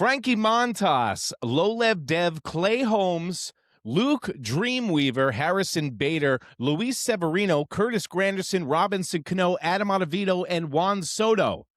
Frankie Montas, Lolev Dev, Clay Holmes, Luke Dreamweaver, Harrison Bader, Luis Severino, Curtis Granderson, Robinson Cano, Adam Ottavino, and Juan Soto.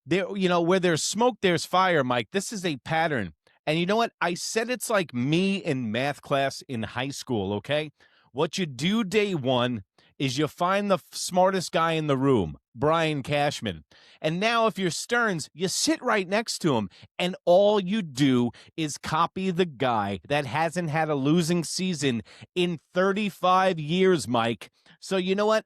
There, where there's smoke, there's fire, Mike. This is a pattern. And you know what? I said it's like me in math class in high school, okay? What you do day one is you find the smartest guy in the room, Brian Cashman. And now if you're Stearns, you sit right next to him, and all you do is copy the guy that hasn't had a losing season in 35 years, Mike. So you know what?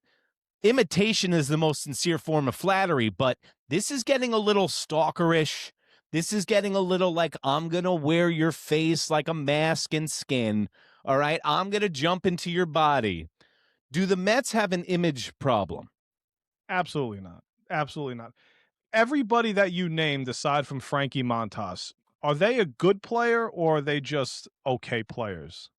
Imitation is the most sincere form of flattery, but this is getting a little stalkerish. This is getting a little like, I'm going to wear your face like a mask and skin. All right, I'm going to jump into your body. Do the Mets have an image problem? Absolutely not. Absolutely not. Everybody that you named, aside from Frankie Montas, are they a good player or are they just okay players?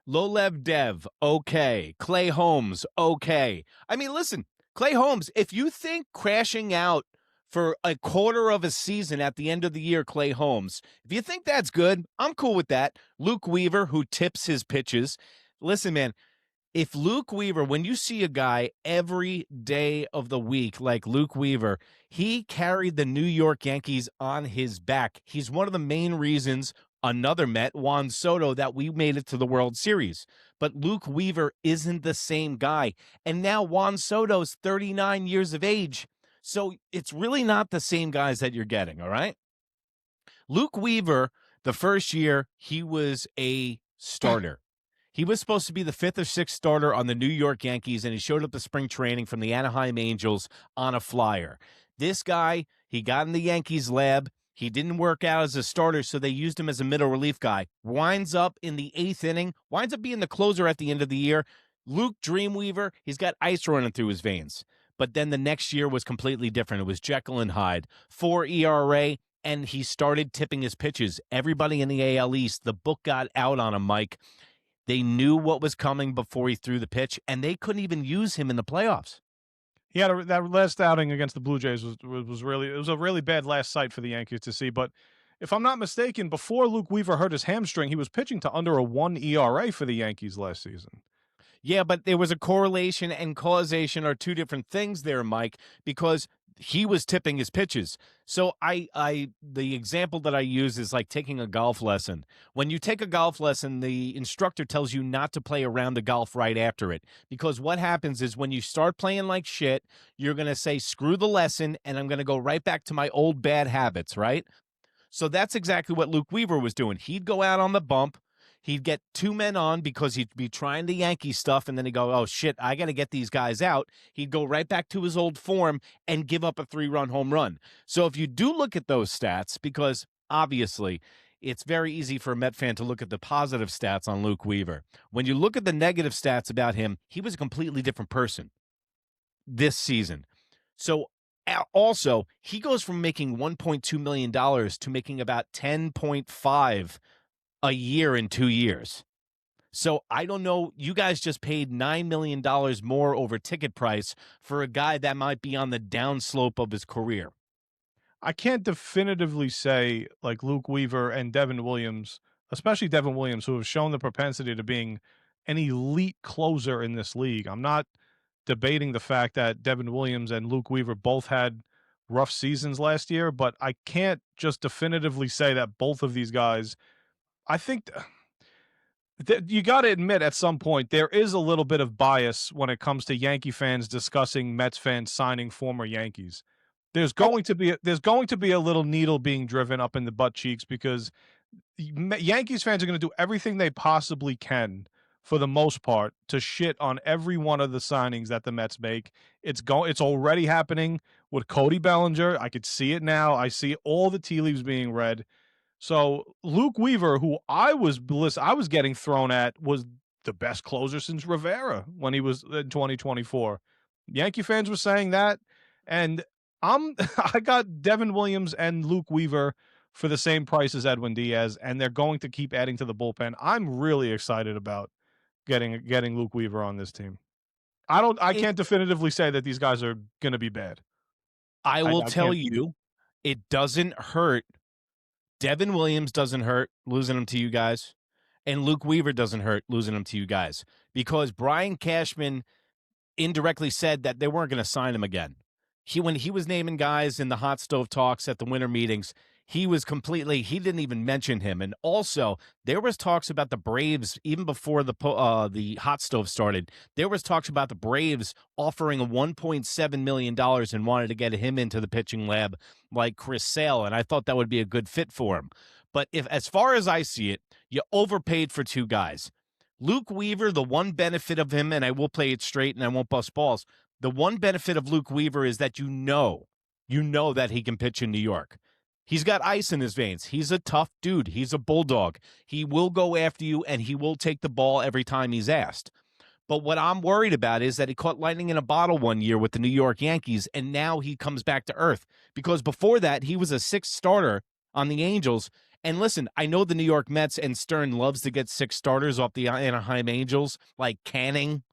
Lolev Dev, okay. Clay Holmes, okay. I mean, listen, Clay Holmes, if you think crashing out for a quarter of a season at the end of the year, Clay Holmes, if you think that's good, I'm cool with that. Luke Weaver, who tips his pitches. Listen, man, if Luke Weaver, when you see a guy every day of the week like Luke Weaver, he carried the New York Yankees on his back. He's one of the main reasons, another Met, Juan Soto, that we made it to the World Series. But Luke Weaver isn't the same guy. And now Juan Soto's 39 years of age. So it's really not the same guys that you're getting, all right? Luke Weaver, the first year, he was a starter. He was supposed to be the fifth or sixth starter on the New York Yankees, and he showed up to spring training from the Anaheim Angels on a flyer. This guy, he got in the Yankees lab. He didn't work out as a starter, so they used him as a middle relief guy. Winds up in the eighth inning, winds up being the closer at the end of the year. Luke Dreamweaver, he's got ice running through his veins. But then the next year was completely different. It was Jekyll and Hyde. 4 ERA, and he started tipping his pitches. Everybody in the AL East, the book got out on him, Mike. They knew what was coming before he threw the pitch, and they couldn't even use him in the playoffs. He had that last outing against the Blue Jays was really, it was a really bad last sight for the Yankees to see. But if I'm not mistaken, before Luke Weaver hurt his hamstring, he was pitching to under a 1 ERA for the Yankees last season. Yeah, but there was a correlation and causation are two different things there, Mike, because he was tipping his pitches. So the example that I use is like taking a golf lesson. When you take a golf lesson, the instructor tells you not to play a round of golf right after it, because what happens is when you start playing like shit, you're going to say, screw the lesson, and I'm going to go right back to my old bad habits, right? So that's exactly what Luke Weaver was doing. He'd go out on the bump. He'd get two men on because he'd be trying the Yankee stuff, and then he'd go, oh, shit, I got to get these guys out. He'd go right back to his old form and give up a 3-run home run. So if you do look at those stats, because obviously it's very easy for a Met fan to look at the positive stats on Luke Weaver. When you look at the negative stats about him, he was a completely different person this season. So also, he goes from making $1.2 million to making about $10.5 a year in 2 years. So I don't know. You guys just paid $9 million more over ticket price for a guy that might be on the downslope of his career. I can't definitively say like Luke Weaver and Devin Williams, especially Devin Williams, who have shown the propensity to being an elite closer in this league. I'm not debating the fact that Devin Williams and Luke Weaver both had rough seasons last year, but I can't just definitively say that both of these guys. I think you got to admit at some point there is a little bit of bias when it comes to Yankee fans discussing Mets fans signing former Yankees. There's going to be a little needle being driven up in the butt cheeks because Yankees fans are going to do everything they possibly can for the most part to shit on every one of the signings that the Mets make. It's already happening with Cody Bellinger. I could see it now. I see all the tea leaves being read. So Luke Weaver, who I was getting thrown at, was the best closer since Rivera when he was in 2024. Yankee fans were saying that, and I got Devin Williams and Luke Weaver for the same price as Edwin Diaz, and they're going to keep adding to the bullpen. I'm really excited about getting Luke Weaver on this team. I can't definitively say that these guys are going to be bad. I will tell you, it doesn't hurt Devin Williams doesn't hurt losing him to you guys, and Luke Weaver doesn't hurt losing him to you guys because Brian Cashman indirectly said that they weren't going to sign him again. When he was naming guys in the hot stove talks at the winter meetings, he didn't even mention him. And also, there was talks about the Braves even before the hot stove started. There was talks about the Braves offering a $1.7 million and wanted to get him into the pitching lab like Chris Sale, and I thought that would be a good fit for him. But as far as I see it, you overpaid for two guys. Luke Weaver, the one benefit of him, and I will play it straight and I won't bust balls. The one benefit of Luke Weaver is that you know that he can pitch in New York. He's got ice in his veins. He's a tough dude. He's a bulldog. He will go after you, and he will take the ball every time he's asked. But what I'm worried about is that he caught lightning in a bottle one year with the New York Yankees, and now he comes back to earth. Because before that, he was a sixth starter on the Angels. And listen, I know the New York Mets and Stern loves to get six starters off the Anaheim Angels, like Canning,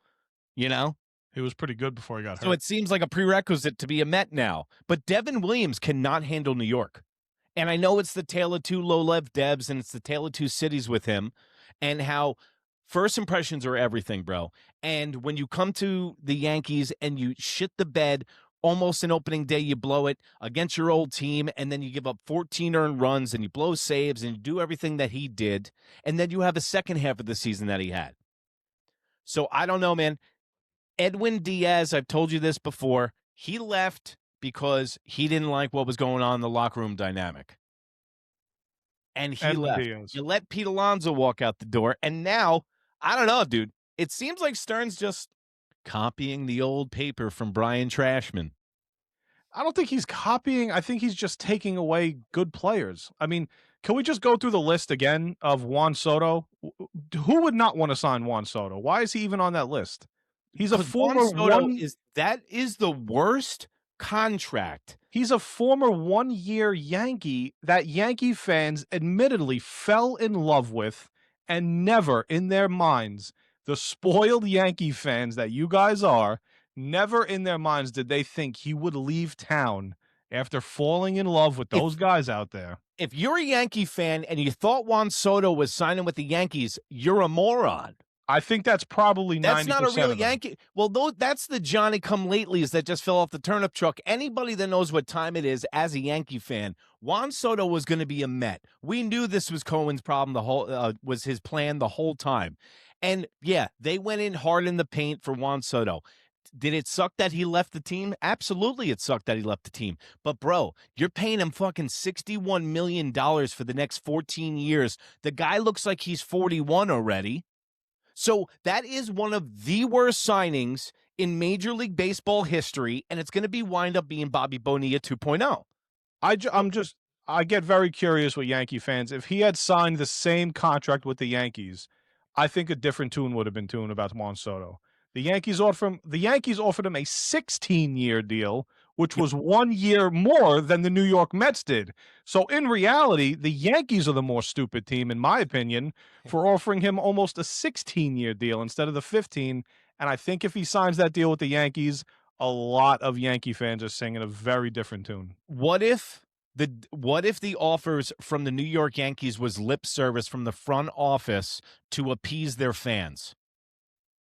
you know? He was pretty good before he got hurt. So it seems like a prerequisite to be a Met now. But Devin Williams cannot handle New York. And I know it's the tale of two low-lev Debs, and it's the tale of two cities with him, and how first impressions are everything, bro. And when you come to the Yankees and you shit the bed, almost an opening day, you blow it against your old team, and then you give up 14 earned runs, and you blow saves, and you do everything that he did, and then you have a second half of the season that he had. So I don't know, man. Edwin Diaz, I've told you this before, he left because he didn't like what was going on in the locker room dynamic. And he left. Diaz. You let Pete Alonso walk out the door, and now, I don't know, dude. It seems like Stearns just copying the old paper from Brian Cashman. I don't think he's copying. I think he's just taking away good players. I mean, can we just go through the list again of Juan Soto? Who would not want to sign Juan Soto? Why is he even on that list? He's a former that is the worst contract. He's a former one-year Yankee that Yankee fans admittedly fell in love with, and never in their minds, the spoiled Yankee fans that you guys are, never in their minds did they think he would leave town after falling in love with those guys out there. If you're a Yankee fan and you thought Juan Soto was signing with the Yankees, you're a moron. I think that's probably 90%. That's not a real Yankee. Well, that's the Johnny-come-latelys that just fell off the turnip truck. Anybody that knows what time it is as a Yankee fan, Juan Soto was going to be a Met. We knew this was Cohen's problem. Was his plan the whole time. And yeah, they went in hard in the paint for Juan Soto. Did it suck that he left the team? Absolutely, it sucked that he left the team. But bro, you're paying him fucking $61 million for the next 14 years. The guy looks like he's 41 already. So that is one of the worst signings in Major League Baseball history, and it's going to wind up being Bobby Bonilla 2.0. I get very curious with Yankee fans. If he had signed the same contract with the Yankees, I think a different tune would have been tuned about Juan Soto. The Yankees offered him a 16-year deal, which was 1 year more than the New York Mets did. So in reality, the Yankees are the more stupid team, in my opinion, for offering him almost a 16-year deal instead of the 15. And I think if he signs that deal with the Yankees, a lot of Yankee fans are singing a very different tune. What if the offers from the New York Yankees was lip service from the front office to appease their fans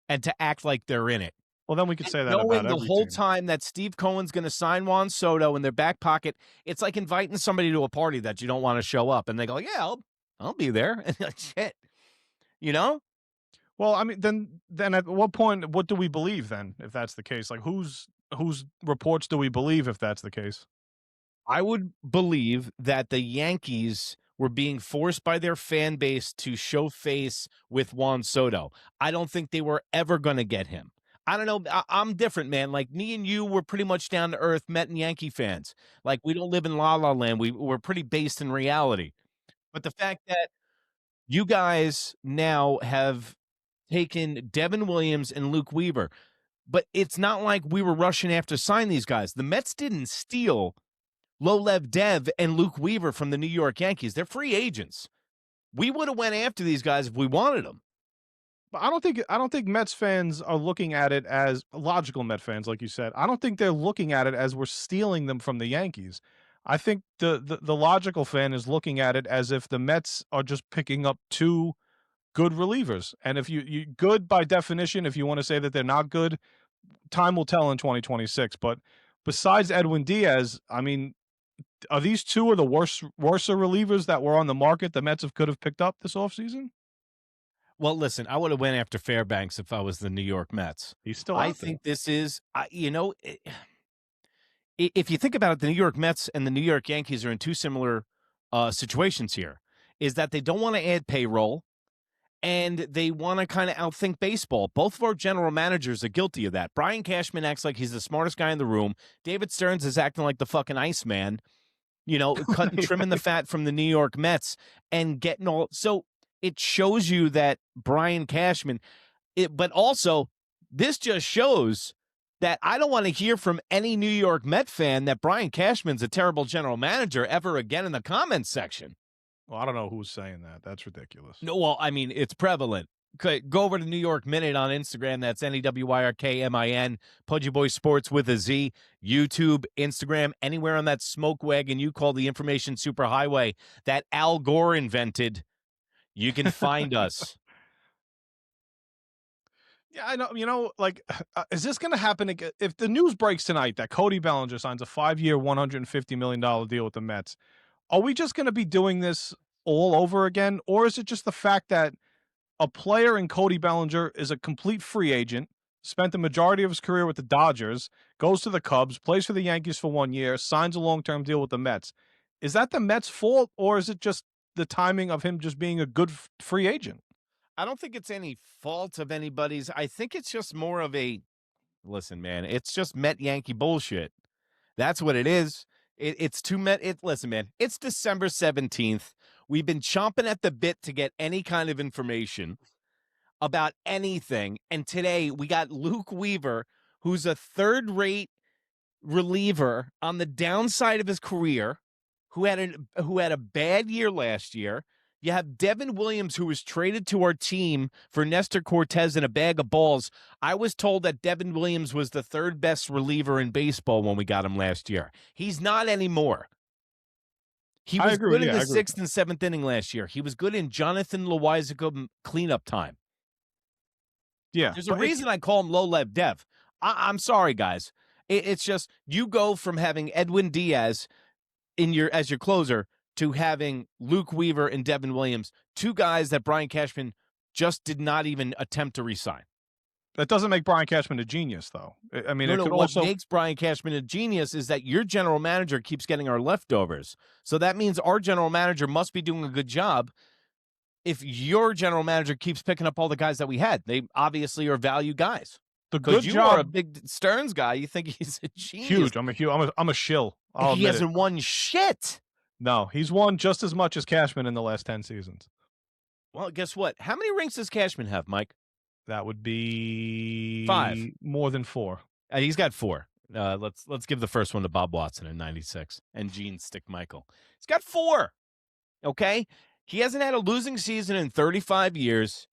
and to act like they're in it? Well, then we could say that about knowing every the whole team. time that Steve Cohen's going to sign Juan Soto in their back pocket, it's like inviting somebody to a party that you don't want to show up, and they go, "Yeah, I'll be there." And like, shit, you know. Well, I mean, then at what point, what do we believe then, if that's the case? Like, whose reports do we believe if that's the case? I would believe that the Yankees were being forced by their fan base to show face with Juan Soto. I don't think they were ever going to get him. I don't know. I'm different, man. Like, me and you were pretty much down to earth Met and Yankee fans. Like, we don't live in La La Land. We're pretty based in reality. But the fact that you guys now have taken Devin Williams and Luke Weaver, but it's not like we were rushing after sign these guys. The Mets didn't steal Low-Lev Dev and Luke Weaver from the New York Yankees. They're free agents. We would have went after these guys if we wanted them. But I don't think Mets fans are looking at it as logical Met fans, like you said. I don't think they're looking at it as we're stealing them from the Yankees. I think the logical fan is looking at it as if the Mets are just picking up 2 good relievers, and if you good by definition, if you wanna say that they're not good, time will tell in 2026, but besides Edwin Diaz, I mean, are these 2 of the worser relievers that were on the market the Mets could have picked up this offseason? Well, listen, I would have went after Fairbanks if I was the New York Mets. He's still I out there. think this is, if you think about it, the New York Mets and the New York Yankees are in two similar situations here. Is that they don't want to add payroll and they want to kind of outthink baseball. Both of our general managers are guilty of that. Brian Cashman acts like he's the smartest guy in the room. David Stearns is acting like the fucking Iceman, cutting, trimming the fat from the New York Mets and getting all. So it shows you that Brian Cashman, but also this just shows that I don't want to hear from any New York Met fan that Brian Cashman's a terrible general manager ever again in the comments section. Well, I don't know who's saying that. That's ridiculous. No, well, I mean, it's prevalent. Okay, go over to New York Minute on Instagram. That's NEWYRKMIN. Pudgy Boy Sports with a Z. YouTube, Instagram, anywhere on that smoke wagon you call the information superhighway that Al Gore invented. You can find us. Yeah, I know. Is this going to happen again? If the news breaks tonight that Cody Bellinger signs a 5-year, $150 million deal with the Mets, are we just going to be doing this all over again? Or is it just the fact that a player in Cody Bellinger is a complete free agent, spent the majority of his career with the Dodgers, goes to the Cubs, plays for the Yankees for 1 year, signs a long-term deal with the Mets? Is that the Mets' fault, or is it just the timing of him just being a good free agent? I don't think it's any fault of anybody's. I think it's just more of a, listen, man, it's just Met Yankee bullshit. That's what it is. It's too Met. Listen, man, it's December 17th. We've been chomping at the bit to get any kind of information about anything. And today we got Luke Weaver, who's a third-rate reliever on the downside of his career, who had a bad year last year. You have Devin Williams, who was traded to our team for Nestor Cortez and a bag of balls. I was told that Devin Williams was the third best reliever in baseball when we got him last year. He's not anymore. He was good in the sixth and seventh inning last year. He was good in Jonathan Loizaga cleanup time. Yeah. There's a reason I call him low-lev Dev. I'm sorry, guys. It's just you go from having Edwin Diaz as your closer to having Luke Weaver and Devin Williams, two guys that Brian Cashman just did not even attempt to re-sign. That doesn't make Brian Cashman a genius, though. I mean, what makes Brian Cashman a genius is that your general manager keeps getting our leftovers. So that means our general manager must be doing a good job if your general manager keeps picking up all the guys that we had. They obviously are value guys. Because you are a big Stearns guy. You think he's a genius. Huge. I'm a shill. He hasn't won shit. No, he's won just as much as Cashman in the last 10 seasons. Well, guess what? How many rings does Cashman have, Mike? That would be 5. More than 4. He's got 4. Let's give the first one to Bob Watson in 96 and Gene Stick Michael. He's got 4. Okay? He hasn't had a losing season in 35 years.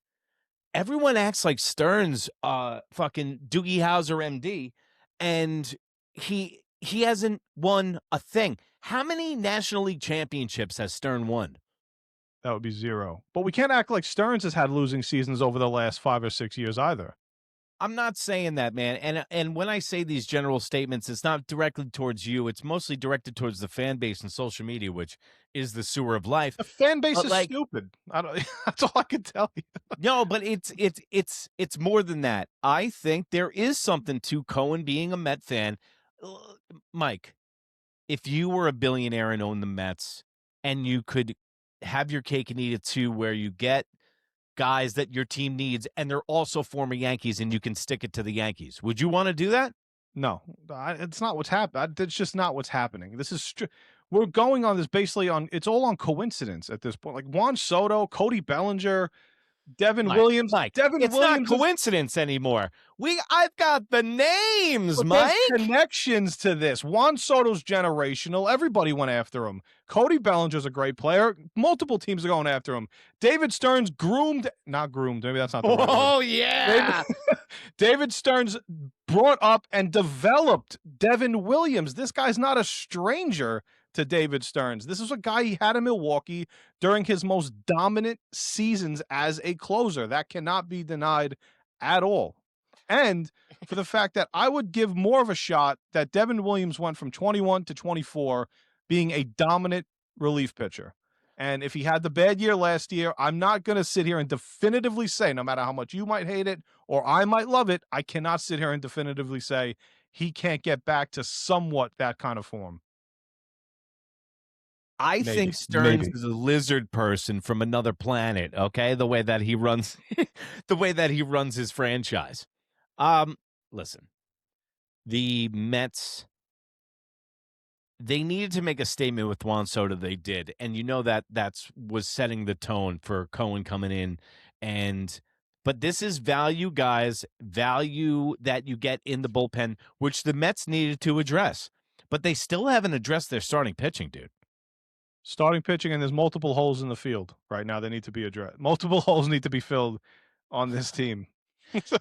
Everyone acts like Stearns, fucking Doogie Howser, MD, and he hasn't won a thing. How many National League championships has Stearns won? That would be 0. But we can't act like Stearns has had losing seasons over the last 5 or 6 years either. I'm not saying that, man. And when I say these general statements, it's not directly towards you. It's mostly directed towards the fan base and social media, which is the sewer of life. The fan base is stupid. That's all I can tell you. No, but it's more than that. I think there is something to Cohen being a Met fan. Mike, if you were a billionaire and owned the Mets and you could have your cake and eat it too, where you get guys that your team needs and they're also former Yankees and you can stick it to the Yankees, would you want to do that? No, it's not what's happening. It's just not what's happening. This is we're going on this basically it's all on coincidence at this point. Like Juan Soto, Cody Bellinger, Devin Williams. It's not coincidence anymore. I've got the names, Mike. There's connections to this. Juan Soto's generational. Everybody went after him. Cody Bellinger's a great player. Multiple teams are going after him. David Stearns not groomed. Maybe that's not the right word. Oh, yeah. David Stearns brought up and developed Devin Williams. This guy's not a stranger to David Stearns. This is a guy he had in Milwaukee during his most dominant seasons as a closer. That cannot be denied at all. And for the fact that I would give more of a shot that Devin Williams went from 21 to 24 being a dominant relief pitcher. And if he had the bad year last year, I'm not going to sit here and definitively say, no matter how much you might hate it or I might love it, I cannot sit here and definitively say he can't get back to somewhat that kind of form. I think Stearns is a lizard person from another planet, okay? The way that he runs his franchise. Listen. The Mets, they needed to make a statement with Juan Soto. They did. And you know that was setting the tone for Cohen coming in. But this is value, guys, value that you get in the bullpen, which the Mets needed to address. But they still haven't addressed their starting pitching, dude. Starting pitching, and there's multiple holes in the field right now that need to be addressed. Multiple holes need to be filled on this team.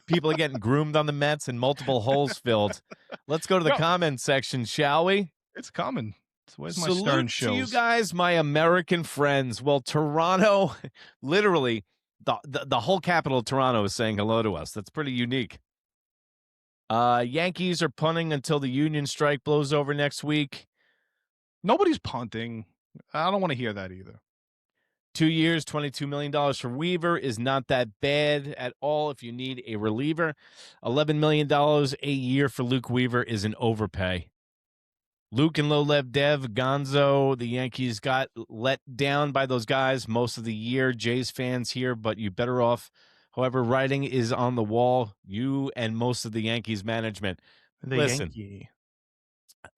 People are getting groomed on the Mets and multiple holes filled. Let's go to the comment section, shall we? It's coming. Where's my Salute Stern shows? to you guys, my American friends. Well, Toronto, literally, the whole capital of Toronto is saying hello to us. That's pretty unique. Yankees are punting until the union strike blows over next week. Nobody's punting. I don't want to hear that either. 2 years, $22 million for Weaver is not that bad at all if you need a reliever. $11 million a year for Luke Weaver is an overpay. Luke and low-lev Dev, Gonzo, the Yankees got let down by those guys most of the year. Jays fans here, but you better off. However, writing is on the wall. You and most of the Yankees management. Listen.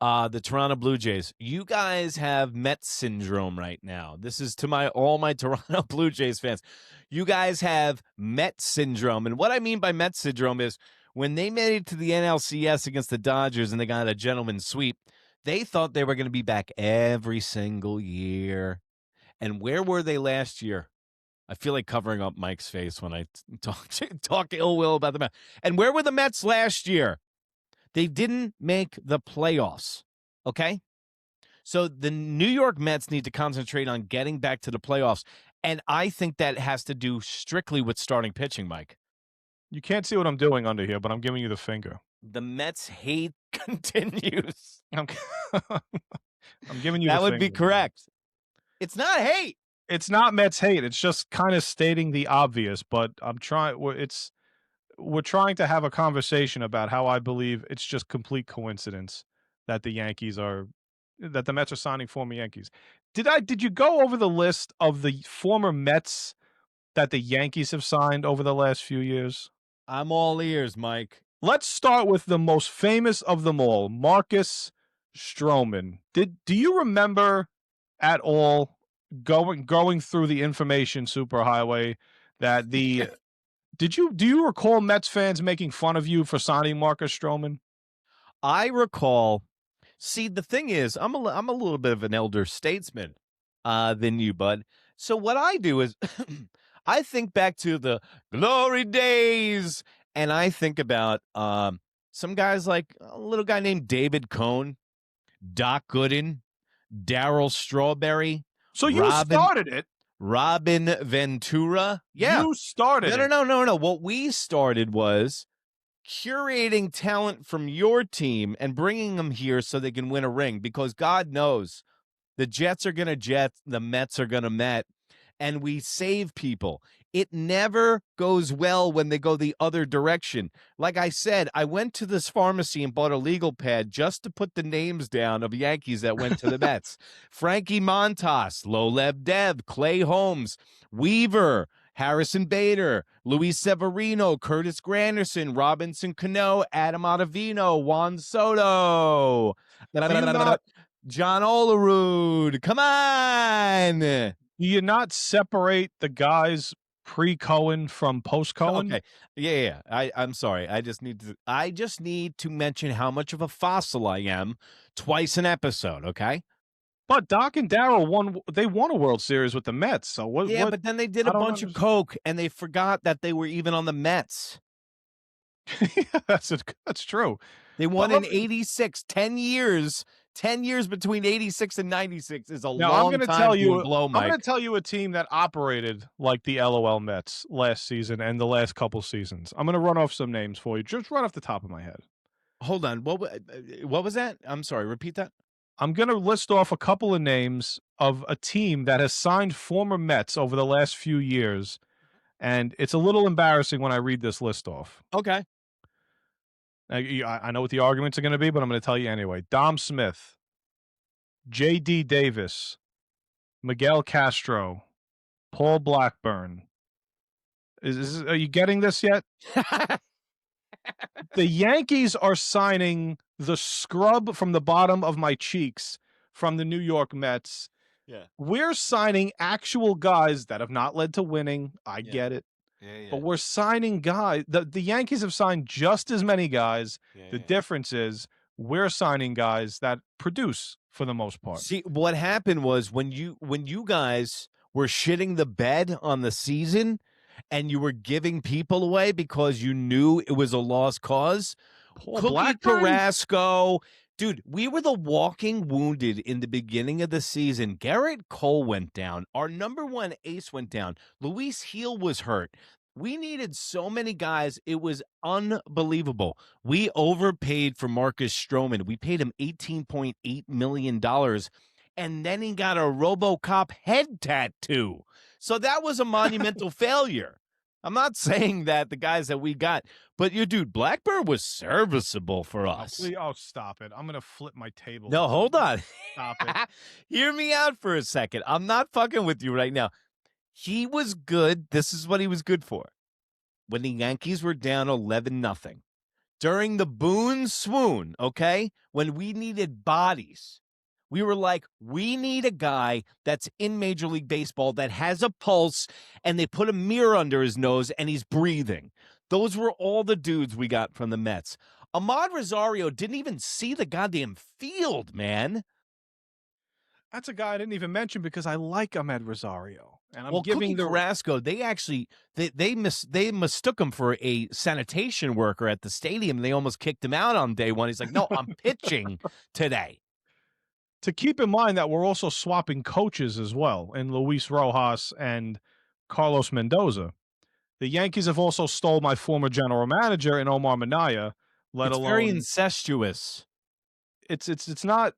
The Toronto Blue Jays, you guys have Mets syndrome right now. This is to all my Toronto Blue Jays fans. You guys have Mets syndrome. And what I mean by Mets syndrome is when they made it to the NLCS against the Dodgers and they got a gentleman's sweep, they thought they were going to be back every single year. And where were they last year? I feel like covering up Mike's face when I talk ill will about the Mets. And where were the Mets last year? They didn't make the playoffs, okay? So the New York Mets need to concentrate on getting back to the playoffs, and I think that has to do strictly with starting pitching, Mike. You can't see what I'm doing under here, but I'm giving you the finger. The Mets hate continues. I'm giving you that the would finger. Be correct. It's not hate. It's not Mets hate. It's just kind of stating the obvious, but we're trying to have a conversation about how I believe it's just complete coincidence that the Mets are signing former Yankees. Did you go over the list of the former Mets that the Yankees have signed over the last few years? I'm all ears, Mike. Let's start with the most famous of them all, Marcus Stroman. Do you remember at all going through the information superhighway that the Do you recall Mets fans making fun of you for signing Marcus Stroman? I recall. See, the thing is, I'm a little bit of an elder statesman than you, bud. So what I do is I think back to the glory days, and I think about some guys like a little guy named David Cohen, Doc Gooden, Darryl Strawberry. So you started it. Robin Ventura. Yeah. You started it. No. What we started was curating talent from your team and bringing them here so they can win a ring, because God knows the Jets are going to Jet, the Mets are going to Met, and we save people. It never goes well when they go the other direction. Like I said, I went to this pharmacy and bought a legal pad just to put the names down of Yankees that went to the Mets. Frankie Montas, Low-Lev Dev, Clay Holmes, Weaver, Harrison Bader, Luis Severino, Curtis Granderson, Robinson Cano, Adam Ottavino, Juan Soto, John Olerud. Come on. Do you not separate the guys pre-Cohen from post-Cohen? Okay. Yeah. I'm sorry. I just need to mention how much of a fossil I am twice an episode, okay? But Doc and Darryl won a World Series with the Mets. So what? Yeah, but then they did a bunch of coke and they forgot that they were even on the Mets. That's true. They But won let in me, 86, 10 years. 10 years between 86 and 96 is a now I'm long going to time tell to you. blow, I'm going to Mike. tell you a team that operated like the LOL Mets last season and the last couple seasons. I'm going to run off some names for you, just right off the top of my head. Hold on. What was that? I'm sorry. Repeat that. I'm going to list off a couple of names of a team that has signed former Mets over the last few years, and it's a little embarrassing when I read this list off. Okay. I know what the arguments are going to be, but I'm going to tell you anyway. Dom Smith, J.D. Davis, Miguel Castro, Paul Blackburn. Are you getting this yet? The Yankees are signing the scrub from the bottom of my cheeks from the New York Mets. Yeah. We're signing actual guys that have not led to winning. I get it. Yeah. But we're signing guys. The Yankees have signed just as many guys. The difference is we're signing guys that produce for the most part. See, what happened was when you guys were shitting the bed on the season and you were giving people away because you knew it was a lost cause. Paul Cookie Blackburn? Carrasco. Dude, we were the walking wounded in the beginning of the season. Garrett Cole went down. Our number one ace went down. Luis Heel was hurt. We needed so many guys. It was unbelievable. We overpaid for Marcus Stroman. We paid him $18.8 million. And then he got a RoboCop head tattoo. So that was a monumental failure. I'm not saying that the guys that we got, but dude, Blackburn was serviceable for us. Oh, stop it. I'm going to flip my table. No, hold on. Stop it. Hear me out for a second. I'm not fucking with you right now. He was good. This is what he was good for. When the Yankees were down 11-0, during the Boone swoon, okay, when we needed bodies, we were like, we need a guy that's in Major League Baseball that has a pulse, and they put a mirror under his nose and he's breathing. Those were all the dudes we got from the Mets. Ahmad Rosario didn't even see the goddamn field, man. That's a guy I didn't even mention because I like Ahmed Rosario. And I'm Cookie giving Carrasco, they actually they mistook him for a sanitation worker at the stadium. They almost kicked him out on day one. He's like, no, I'm pitching today. To keep in mind that we're also swapping coaches as well in Luis Rojas and Carlos Mendoza. The Yankees have also stole my former general manager in Omar Minaya, It's very incestuous. It's not.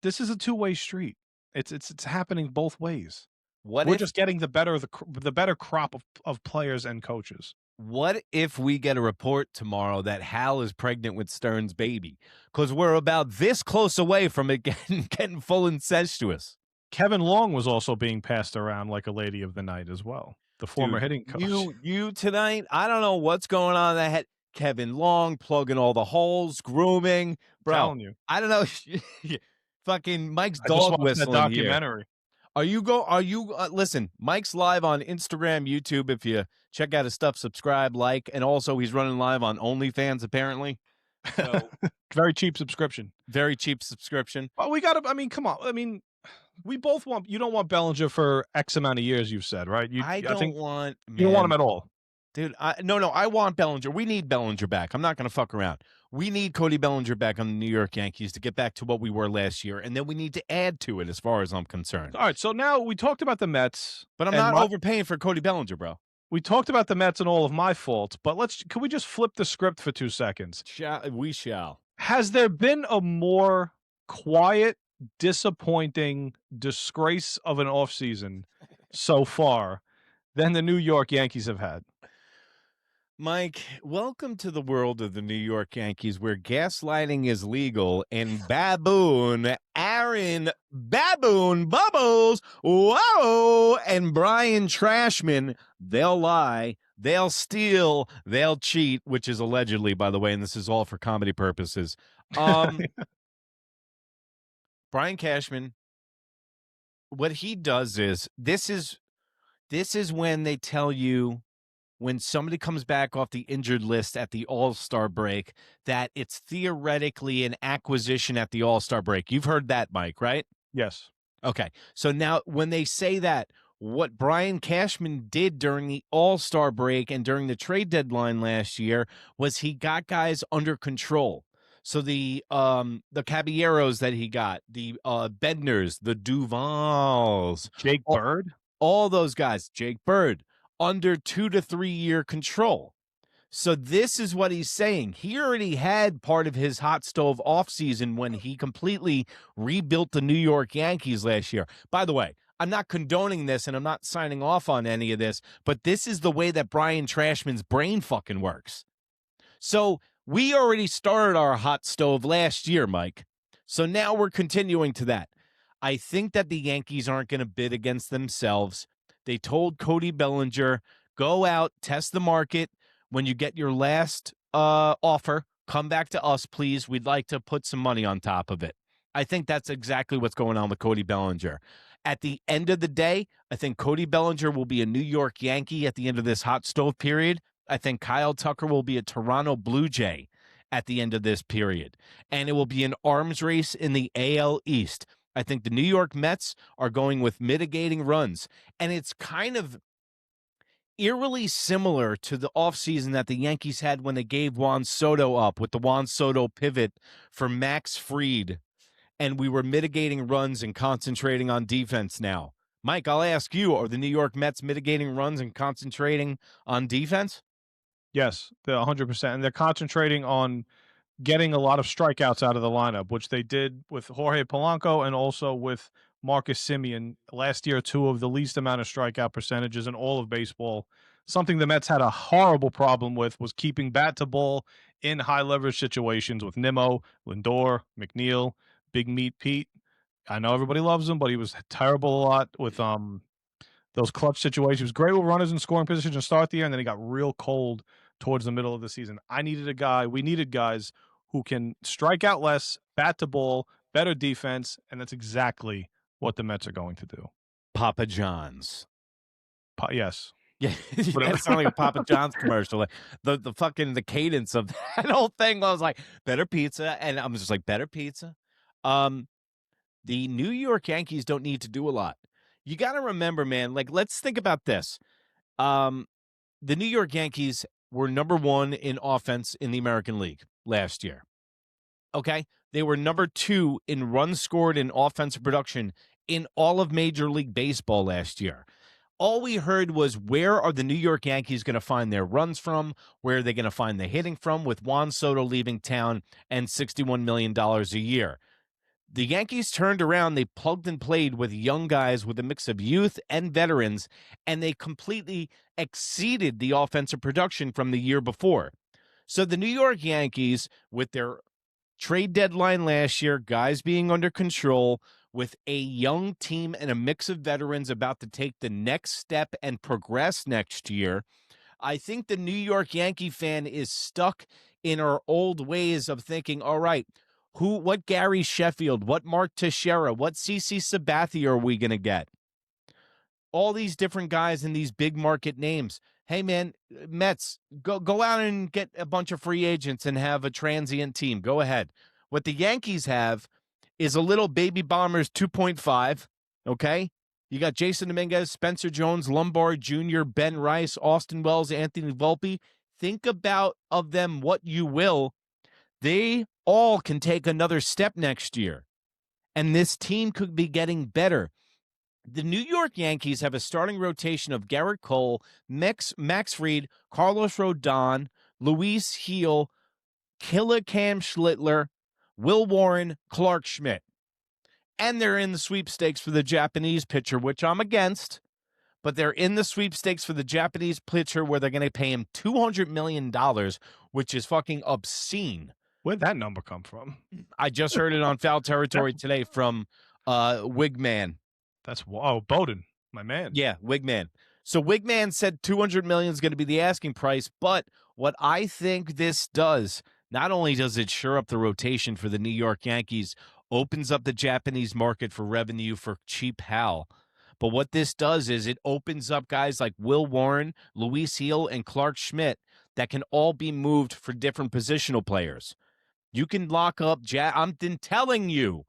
This is a two-way street. It's happening both ways. We're just getting the better crop of players and coaches. What if we get a report tomorrow that Hal is pregnant with Stearns' baby? Because we're about this close away from it getting full incestuous. Kevin Long was also being passed around like a lady of the night as well. The former hitting coach. You tonight, I don't know what's going on in that head. Kevin Long plugging all the holes, grooming. Bro, Telling you. I don't know. Fucking Mike's I just dog watched whistling that documentary. Here. Listen, Mike's live on Instagram, YouTube. If you check out his stuff, subscribe, like, and also he's running live on OnlyFans apparently. So very cheap subscription. Very cheap subscription. Well, we got to, I mean, come on. I mean, we both want, you don't want Bellinger for X amount of years, you've said, right? I don't want him at all. Dude, no, I want Bellinger. We need Bellinger back. I'm not going to fuck around. We need Cody Bellinger back on the New York Yankees to get back to what we were last year, and then we need to add to it as far as I'm concerned. All right, so now we talked about the Mets. But I'm not overpaying for Cody Bellinger, bro. We talked about the Mets and all of my faults, but can we just flip the script for 2 seconds? We shall. Has there been a more quiet, disappointing disgrace of an offseason so far than the New York Yankees have had? Mike, welcome to the world of the New York Yankees where gaslighting is legal and Aaron Baboon Bubbles, whoa, and Brian Trashman, they'll lie, they'll steal, they'll cheat, which is allegedly, by the way, and this is all for comedy purposes. Brian Cashman, what he does is, this is when they tell you, when somebody comes back off the injured list at the All-Star break, that it's theoretically an acquisition at the All-Star break. You've heard that, Mike, right? Yes. Okay. So now when they say that, what Brian Cashman did during the All-Star break and during the trade deadline last year was he got guys under control. So the Caballeros that he got, the Bednars, the Duvals, Jake Bird? all those guys, Jake Bird, under 2 to 3 year control. So this is what he's saying. He already had part of his hot stove offseason when he completely rebuilt the New York Yankees last year. By the way, I'm not condoning this and I'm not signing off on any of this, but this is the way that Brian Trashman's brain fucking works. So we already started our hot stove last year, Mike. So now we're continuing to that. I think that the Yankees aren't going to bid against themselves. They told Cody Bellinger, go out, test the market. When you get your last offer, come back to us, please. We'd like to put some money on top of it. I think that's exactly what's going on with Cody Bellinger. At the end of the day, I think Cody Bellinger will be a New York Yankee at the end of this hot stove period. I think Kyle Tucker will be a Toronto Blue Jay at the end of this period. And it will be an arms race in the AL East. I think the New York Mets are going with mitigating runs. And it's kind of eerily similar to the offseason that the Yankees had when they gave Juan Soto up with the Juan Soto pivot for Max Fried, and we were mitigating runs and concentrating on defense now. Mike, I'll ask you, are the New York Mets mitigating runs and concentrating on defense? Yes, they're 100%. And they're concentrating on getting a lot of strikeouts out of the lineup, which they did with Jorge Polanco and also with Marcus Semien last year. Two of the least amount of strikeout percentages in all of baseball. Something the Mets had a horrible problem with was keeping bat to ball in high leverage situations with Nimmo, Lindor, McNeil, Big Meat Pete. I know everybody loves him, but he was terrible a lot with those clutch situations. He was great with runners in scoring position to start the year, and then he got real cold towards the middle of the season. We needed guys who can strike out less, bat to ball, better defense, and that's exactly what the Mets are going to do. Papa John's. Yes. Yeah, it sounded like a Papa John's commercial. The fucking the cadence of that whole thing was like better pizza, and I'm just like better pizza. The New York Yankees don't need to do a lot. You got to remember, man. Like, let's think about this. The New York Yankees were number 1 in offense in the American League last year. Okay, they were number 2 in runs scored in offensive production in all of Major League Baseball last year. All we heard was, where are the New York Yankees going to find their runs from? Where are they going to find the hitting from with Juan Soto leaving town and $61 million a year? The Yankees turned around, they plugged and played with young guys with a mix of youth and veterans, and they completely exceeded the offensive production from the year before. So the New York Yankees, with their trade deadline last year, guys being under control, with a young team and a mix of veterans about to take the next step and progress next year, I think the New York Yankee fan is stuck in our old ways of thinking, all right, what Gary Sheffield, what Mark Teixeira, what CC Sabathia are we going to get? All these different guys in these big market names. Hey, man, Mets, go out and get a bunch of free agents and have a transient team. Go ahead. What the Yankees have is a little baby Bombers 2.5, okay? You got Jason Dominguez, Spencer Jones, Lombard Jr., Ben Rice, Austin Wells, Anthony Volpe. Think about of them what you will. They all can take another step next year, and this team could be getting better. The New York Yankees have a starting rotation of Garrett Cole, Max Fried, Carlos Rodon, Luis Gil, Killer Cam Schlittler, Will Warren, Clark Schmidt. And they're in the sweepstakes for the Japanese pitcher, which I'm against. But they're in the sweepstakes for the Japanese pitcher where they're going to pay him $200 million, which is fucking obscene. Where'd that number come from? I just heard it on Foul Territory today from Wigman. That's Bowden, my man. Yeah, Wigman. So Wigman said $200 million is going to be the asking price, but what I think this does, not only does it shore up the rotation for the New York Yankees, opens up the Japanese market for revenue for cheap Hal, but what this does is it opens up guys like Will Warren, Luis Gil, and Clark Schmidt that can all be moved for different positional players. You can lock up I'm telling you,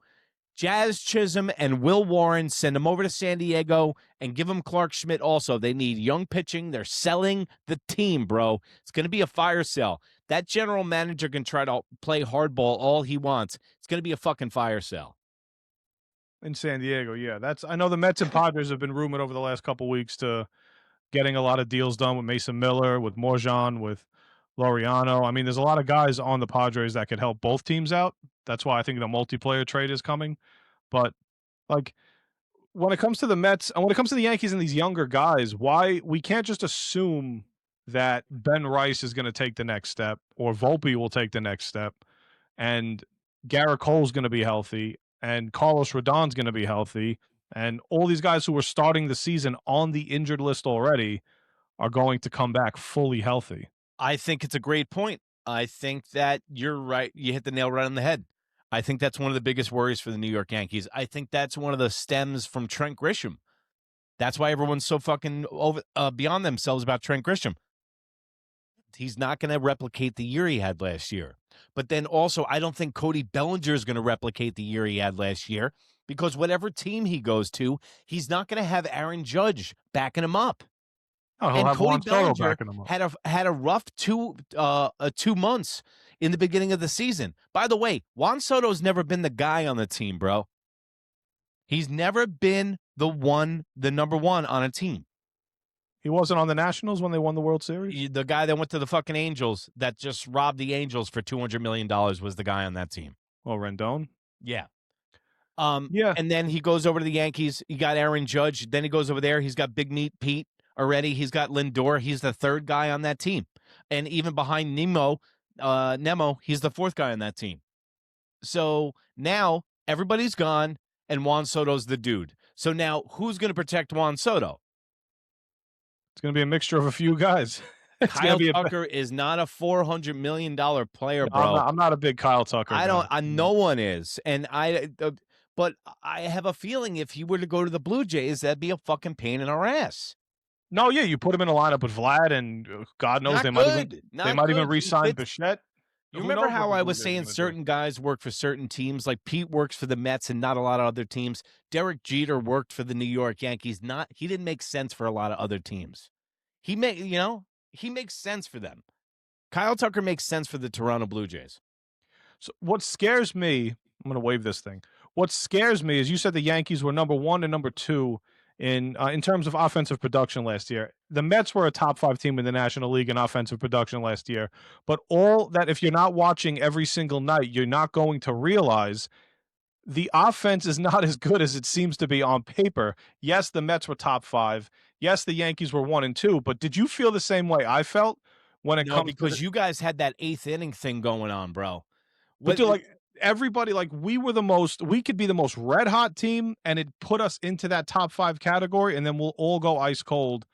Jazz Chisholm and Will Warren, send them over to San Diego and give them Clark Schmidt also. They need young pitching. They're selling the team, bro. It's going to be a fire sale. That general manager can try to play hardball all he wants. It's going to be a fucking fire sale. In San Diego, yeah. I know the Mets and Padres have been rumored over the last couple weeks to getting a lot of deals done with Mason Miller, with Morjan, with Laureano. I mean, there's a lot of guys on the Padres that could help both teams out. That's why I think the multiplayer trade is coming. But like when it comes to the Mets and when it comes to the Yankees and these younger guys, why we can't just assume that Ben Rice is going to take the next step or Volpe will take the next step and Garrett Cole's going to be healthy and Carlos Rodon's going to be healthy and all these guys who were starting the season on the injured list already are going to come back fully healthy. I think it's a great point. I think that you're right. You hit the nail right on the head. I think that's one of the biggest worries for the New York Yankees. I think that's one of the stems from Trent Grisham. That's why everyone's so fucking beyond themselves about Trent Grisham. He's not going to replicate the year he had last year. But then also, I don't think Cody Bellinger is going to replicate the year he had last year because whatever team he goes to, he's not going to have Aaron Judge backing him up. Oh, he'll and have Cody Juan Soto Bellinger backing him up. had a rough 2 months in the beginning of the season. By the way, Juan Soto's never been the guy on the team, bro. He's never been the number one on a team. He wasn't on the Nationals when they won the World Series? The guy that went to the fucking Angels that just robbed the Angels for $200 million was the guy on that team. Oh, Rendon? Yeah. Yeah. And then he goes over to the Yankees. He got Aaron Judge. Then he goes over there. He's got Big Meat Pete already. He's got Lindor. He's the third guy on that team. And even behind Nemo, he's the fourth guy on that team. So now everybody's gone, and Juan Soto's the dude. So now who's going to protect Juan Soto? It's going to be a mixture of a few guys. Kyle Tucker is not a $400 million player, bro. I'm not a big Kyle Tucker guy. No one is. And but I have a feeling if he were to go to the Blue Jays, that'd be a fucking pain in our ass. No, yeah, you put him in a lineup with Vlad, and God knows they might even re-sign Bichette. You remember how I was saying certain guys work for certain teams? Like Pete works for the Mets and not a lot of other teams. Derek Jeter worked for the New York Yankees. He didn't make sense for a lot of other teams. He makes sense for them. Kyle Tucker makes sense for the Toronto Blue Jays. So what scares me, I'm going to wave this thing. What scares me is you said the Yankees were number 1 and number 2 in terms of offensive production last year. The Mets were a top 5 team in the National League in offensive production last year. But all that, if you're not watching every single night, you're not going to realize the offense is not as good as it seems to be on paper. Yes, the Mets were top 5. Yes, the Yankees were 1 and 2. But did you feel the same way I felt when it comes because you guys had that 8th inning thing going on, bro. But everybody, we could be the most red hot team, and it put us into that top 5 category, and then we'll all go ice cold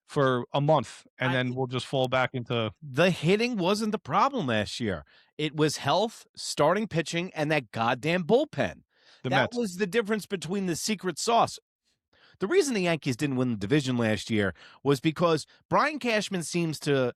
for a month, and then we'll just fall back into. The hitting wasn't the problem last year. It was health, starting pitching, and that goddamn bullpen. That was the difference between the secret sauce. The reason the Yankees didn't win the division last year was because Brian Cashman seems to.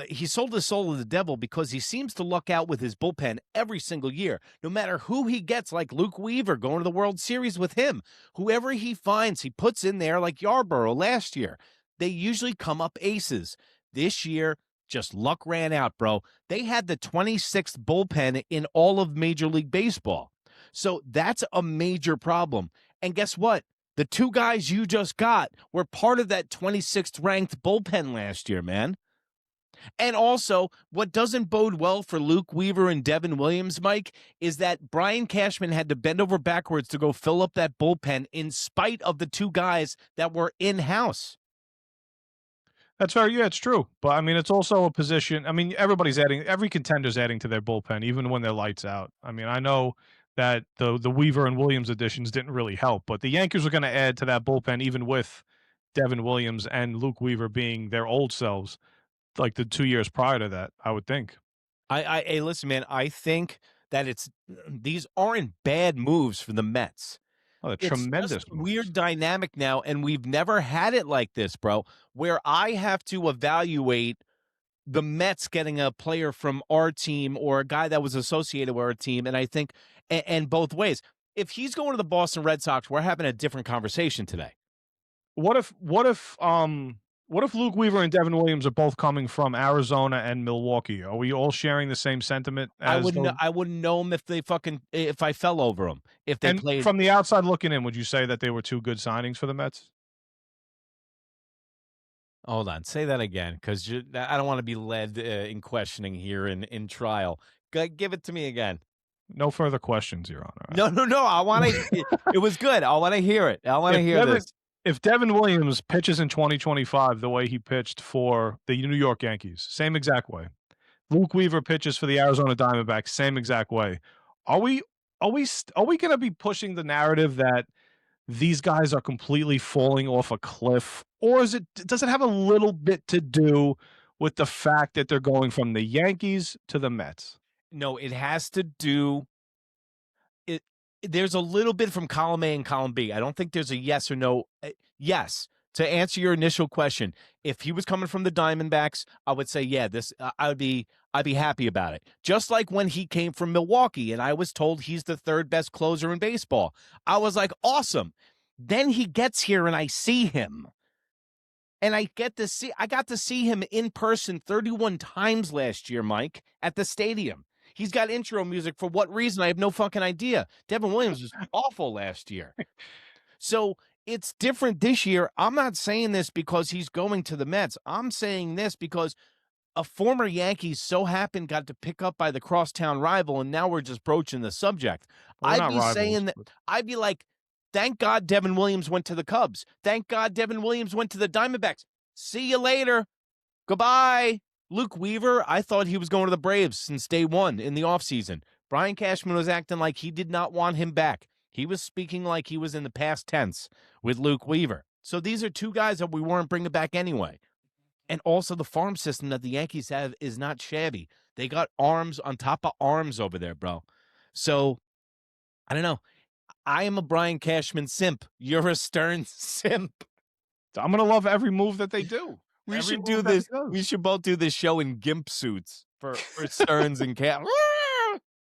He sold his soul to the devil because he seems to luck out with his bullpen every single year. No matter who he gets, like Luke Weaver going to the World Series with him, whoever he finds, he puts in there like Yarborough last year. They usually come up aces. This year, just luck ran out, bro. They had the 26th bullpen in all of Major League Baseball. So that's a major problem. And guess what? The 2 guys you just got were part of that 26th ranked bullpen last year, man. And also, what doesn't bode well for Luke Weaver and Devin Williams, Mike, is that Brian Cashman had to bend over backwards to go fill up that bullpen in spite of the 2 guys that were in-house. That's very, yeah, it's true. But, I mean, it's also a position. I mean, every contender's adding to their bullpen, even when they're lights out. I mean, I know that the Weaver and Williams additions didn't really help, but the Yankees were going to add to that bullpen, even with Devin Williams and Luke Weaver being their old selves. Like the 2 years prior to that, I would think. Hey, listen, man, I think that these aren't bad moves for the Mets. Oh, they're tremendous moves. Weird dynamic now, and we've never had it like this, bro, where I have to evaluate the Mets getting a player from our team or a guy that was associated with our team, and I think, and both ways. if he's going to the Boston Red Sox, we're having a different conversation today. What if Luke Weaver and Devin Williams are both coming from Arizona and Milwaukee? Are we all sharing the same sentiment? I wouldn't know them if I fell over them, if they played. From the outside looking in, would you say that they were two good signings for the Mets? Hold on, say that again, because I don't want to be led in questioning here in trial. Give it to me again. No further questions, Your Honor. No. I want to. It was good. I want to hear it. I want to hear this. If Devin Williams pitches in 2025 the way he pitched for the New York Yankees, same exact way. Luke Weaver pitches for the Arizona Diamondbacks, same exact way. Are we going to be pushing the narrative that these guys are completely falling off a cliff, or does it have a little bit to do with the fact that they're going from the Yankees to the Mets? No, it has to do. There's a little bit from column A and column B. I don't think there's a yes or no. Yes, to answer your initial question, if he was coming from the Diamondbacks, I would say, yeah, I'd be happy about it. Just like when he came from Milwaukee and I was told he's the third best closer in baseball. I was like, awesome. Then he gets here and I see him. And I got to see him in person 31 times last year, Mike, at the stadium. He's got intro music for what reason? I have no fucking idea. Devin Williams was awful last year. So it's different this year. I'm not saying this because he's going to the Mets. I'm saying this because a former Yankee so happened got to pick up by the crosstown rival, and now we're just broaching the subject. I'd be like, thank God Devin Williams went to the Cubs. Thank God Devin Williams went to the Diamondbacks. See you later. Goodbye. Luke Weaver, I thought he was going to the Braves since day one in the offseason. Brian Cashman was acting like he did not want him back. He was speaking like he was in the past tense with Luke Weaver. So these are two guys that we weren't bringing back anyway. And also the farm system that the Yankees have is not shabby. They got arms on top of arms over there, bro. So, I don't know. I am a Brian Cashman simp. You're a Stearns simp. I'm going to love every move that they do. We should do this. We should both do this show in gimp suits for Stearns and Cap.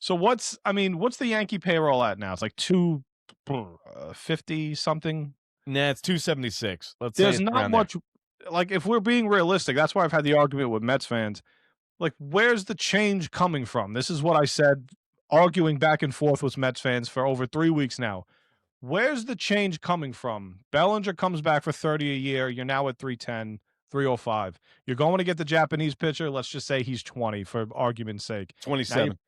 So what's the Yankee payroll at now? It's like 250 something. Nah, it's 276. There's not much. Like, if we're being realistic, that's why I've had the argument with Mets fans. Like, where's the change coming from? This is what I said, arguing back and forth with Mets fans for over 3 weeks now. Where's the change coming from? Bellinger comes back for 30 a year. You're now at 310. 305. You're going to get the Japanese pitcher. Let's just say he's 20 for argument's sake. 27.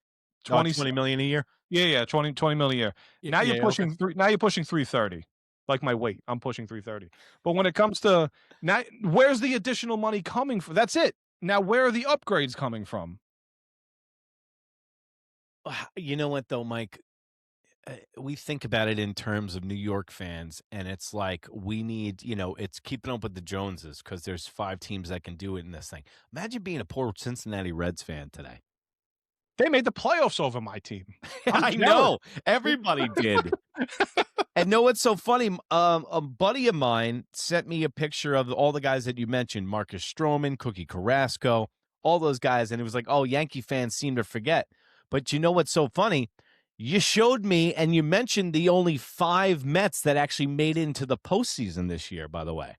20 million a year. Yeah, 20 million a year. Now you're pushing now you're pushing 330. Like my weight, I'm pushing 330. But when it comes to now, where's the additional money coming from? That's it. Now, where are the upgrades coming from? You know what though, Mike? We think about it in terms of New York fans, and it's like we need, it's keeping up with the Joneses because there's 5 teams that can do it in this thing. Imagine being a poor Cincinnati Reds fan today. They made the playoffs over my team. I know. Everybody did. And know what's so funny? A buddy of mine sent me a picture of all the guys that you mentioned, Marcus Stroman, Cookie Carrasco, all those guys, and it was like, oh, Yankee fans seem to forget. But you know what's so funny? You showed me and you mentioned the only 5 Mets that actually made it into the postseason this year, by the way.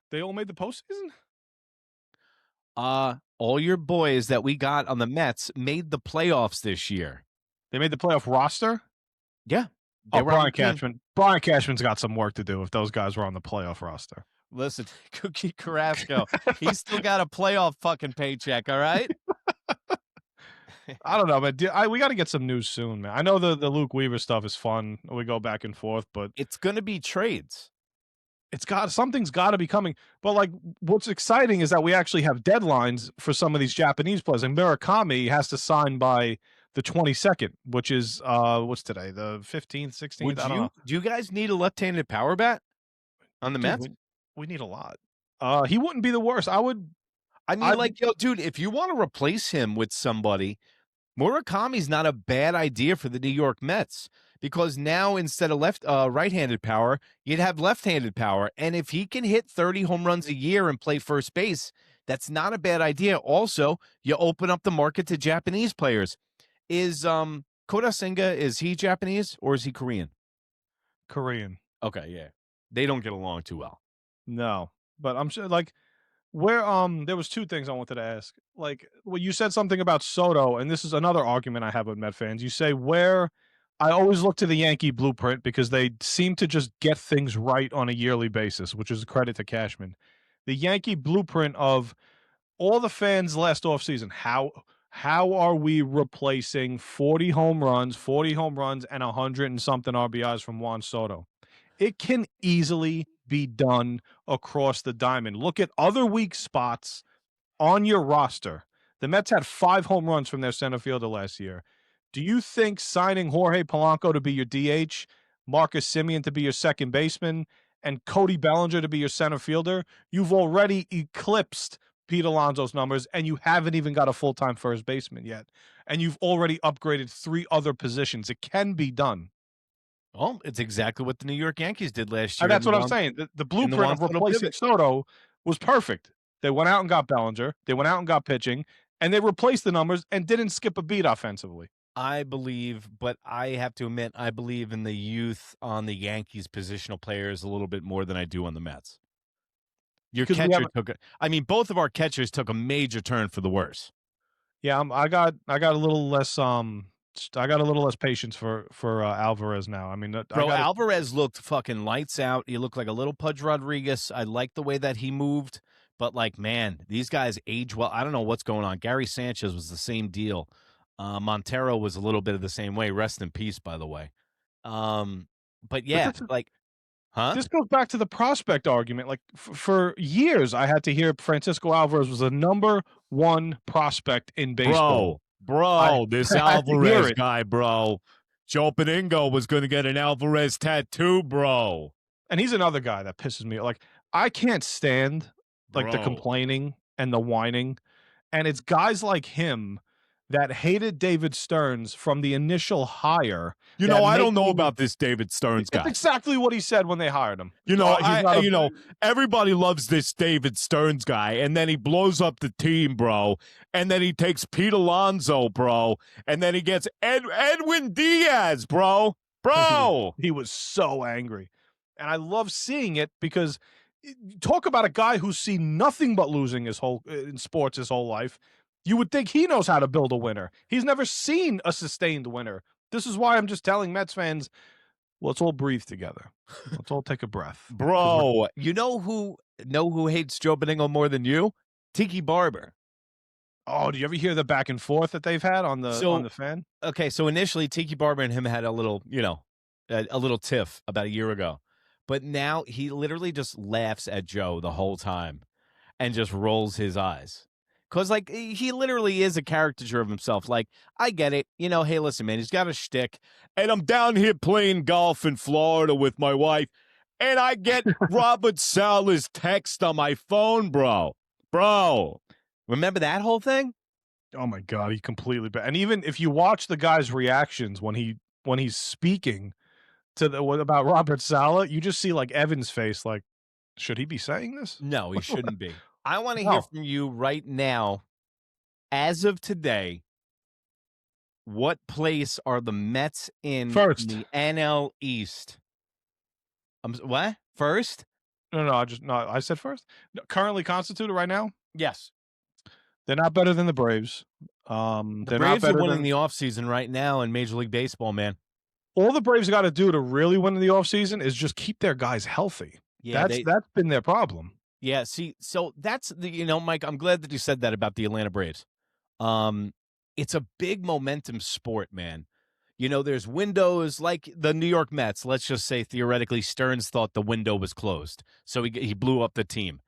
They all made the postseason? All your boys that we got on the Mets made the playoffs this year. They made the playoff roster? Yeah. Brian Cashman. Brian Cashman's got some work to do if those guys were on the playoff roster. Listen, Cookie Carrasco, he's still got a playoff fucking paycheck, all right? I don't know, but we got to get some news soon, man. I know the Luke Weaver stuff is fun. We go back and forth, but it's going to be trades. Something's got to be coming. But like, what's exciting is that we actually have deadlines for some of these Japanese players. And Murakami has to sign by the 22nd, which is what's today, the 15th, 16th. I don't know. Do you guys need a left-handed power bat on the Mets? We need a lot. He wouldn't be the worst. Dude, if you want to replace him with somebody, Murakami's not a bad idea for the New York Mets because now instead of right-handed power, you'd have left-handed power. And if he can hit 30 home runs a year and play first base, that's not a bad idea. Also, you open up the market to Japanese players. Is Kodasinga, is he Japanese or is he Korean? Korean. Okay, yeah. They don't get along too well. No, but I'm sure like where there was two things I wanted to ask. Like, well, you said something about Soto, and this is another argument I have with Met fans. You say where I always look to the Yankee blueprint because they seem to just get things right on a yearly basis, which is a credit to Cashman. The Yankee blueprint of all the fans last offseason, how are we replacing 40 home runs, and 100 and something RBIs from Juan Soto? It can easily be done across the diamond. Look at other weak spots on your roster. The Mets had 5 home runs from their center fielder last year. Do you think signing Jorge Polanco to be your DH, Marcus Semien to be your second baseman, and Cody Bellinger to be your center fielder, you've already eclipsed Pete Alonso's numbers, and you haven't even got a full-time first baseman yet. And you've already upgraded 3 other positions. It can be done. Well, it's exactly what the New York Yankees did last year. And that's what I'm saying. The blueprint of replacing Soto was perfect. They went out and got Bellinger. They went out and got pitching, and they replaced the numbers and didn't skip a beat offensively. I believe, but I have to admit, I believe in the youth on the Yankees positional players a little bit more than I do on the Mets. Your catcher both of our catchers took a major turn for the worse. Yeah, I got a little less patience for Alvarez now. I mean, Alvarez looked fucking lights out. He looked like a little Pudge Rodriguez. I like the way that he moved, but like, man, these guys age well. I don't know what's going on. Gary Sanchez was the same deal. Montero was a little bit of the same way. Rest in peace, by the way. But yeah, this goes back to the prospect argument. Like for years, I had to hear Francisco Alvarez was the number 1 prospect in baseball. Bro, this Alvarez guy, bro. Joe Beningo was going to get an Alvarez tattoo, bro. And he's another guy that pisses me. Like, I can't stand like the complaining and the whining. And it's guys like him that hated David Stearns from the initial hire. I don't know about this David Stearns guy. That's exactly what he said when they hired him. Everybody loves this David Stearns guy, and then he blows up the team, bro. And then he takes Pete Alonso, bro. And then he gets Edwin Diaz, bro. Bro. He was so angry. And I love seeing it because talk about a guy who's seen nothing but losing in sports his whole life. You would think he knows how to build a winner. He's never seen a sustained winner. This is why I'm just telling Mets fans, let's all breathe together. Let's all take a breath. Bro, you know who hates Joe Beningo more than you? Tiki Barber. Oh, do you ever hear the back and forth that they've had on the fan? Okay, so initially Tiki Barber and him had a little, a little tiff about a year ago. But now he literally just laughs at Joe the whole time and just rolls his eyes. Because, like, he literally is a caricature of himself. Like, I get it. Hey, listen, man, he's got a shtick. And I'm down here playing golf in Florida with my wife. And I get Robert Sala's text on my phone, bro. Bro. Remember that whole thing? Oh, my God. He completely... And even if you watch the guy's reactions when he's speaking about Robert Saleh, you just see, like, Evan's face, like, should he be saying this? No, he shouldn't be. I want to hear from you right now, as of today, what place are the Mets in the NL East? What? First? No, I said first. Currently constituted right now? Yes. They're not better than the Braves. The Braves are winning the offseason right now in Major League Baseball, man. All the Braves got to do to really win in the offseason is just keep their guys healthy. Yeah, that's been their problem. Yeah, see, so that's Mike, I'm glad that you said that about the Atlanta Braves. It's a big momentum sport, man. There's windows like the New York Mets. Let's just say theoretically Stearns thought the window was closed, so he blew up the team.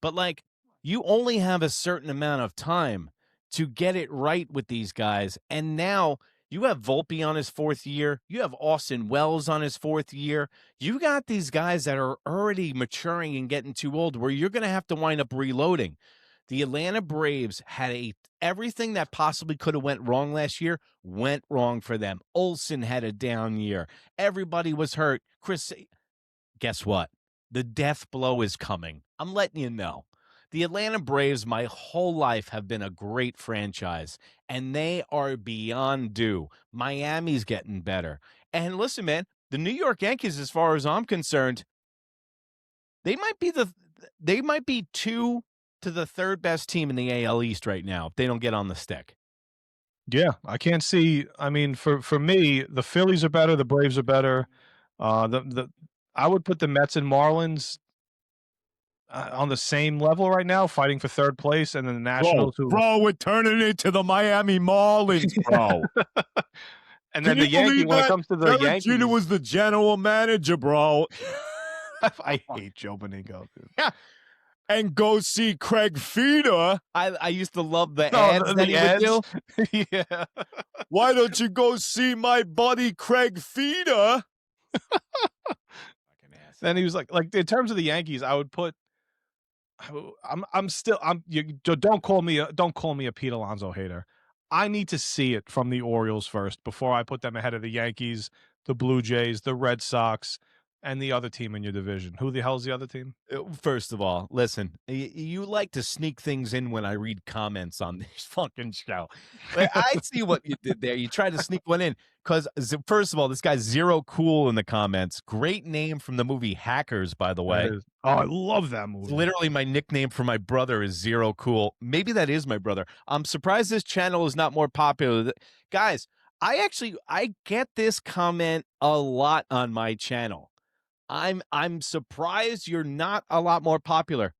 But like, you only have a certain amount of time to get it right with these guys, and now you have Volpe on his 4th year. You have Austin Wells on his 4th year. You got these guys that are already maturing and getting too old where you're going to have to wind up reloading. The Atlanta Braves had everything that possibly could have went wrong last year went wrong for them. Olsen had a down year. Everybody was hurt. Guess what? The death blow is coming. I'm letting you know. The Atlanta Braves, my whole life, have been a great franchise, and they are beyond due. Miami's getting better. And listen, man, the New York Yankees, as far as I'm concerned, they might be two to the third best team in the AL East right now if they don't get on the stick. Yeah, I can't see. I mean, for me, the Phillies are better, the Braves are better. I would put the Mets and Marlins on the same level right now, fighting for third place, and then the Nationals. Bro, we're turning into the Miami Marlins, bro. And then the Yankees. When it comes to the Yankees, Jeter was the general manager, bro. I hate Joe Beningo, dude. Yeah. And go see Craig Feeder. I used to love the ads that he would do. Yeah. Why don't you go see my buddy Craig Feeder? Then he was like in terms of the Yankees, I would put. Don't call me a Pete Alonso hater. I need to see it from the Orioles first before I put them ahead of the Yankees, the Blue Jays, the Red Sox, and the other team in your division. Who the hell's the other team? First of all, listen, you like to sneak things in when I read comments on this fucking show. I see what you did there. You tried to sneak one in because, first of all, this guy's Zero Cool in the comments. Great name from the movie Hackers, by the way. Oh, I love that movie. It's literally my nickname for my brother is Zero Cool. Maybe that is my brother. I'm surprised this channel is not more popular. Guys, I get this comment a lot on my channel. I'm surprised you're not a lot more popular.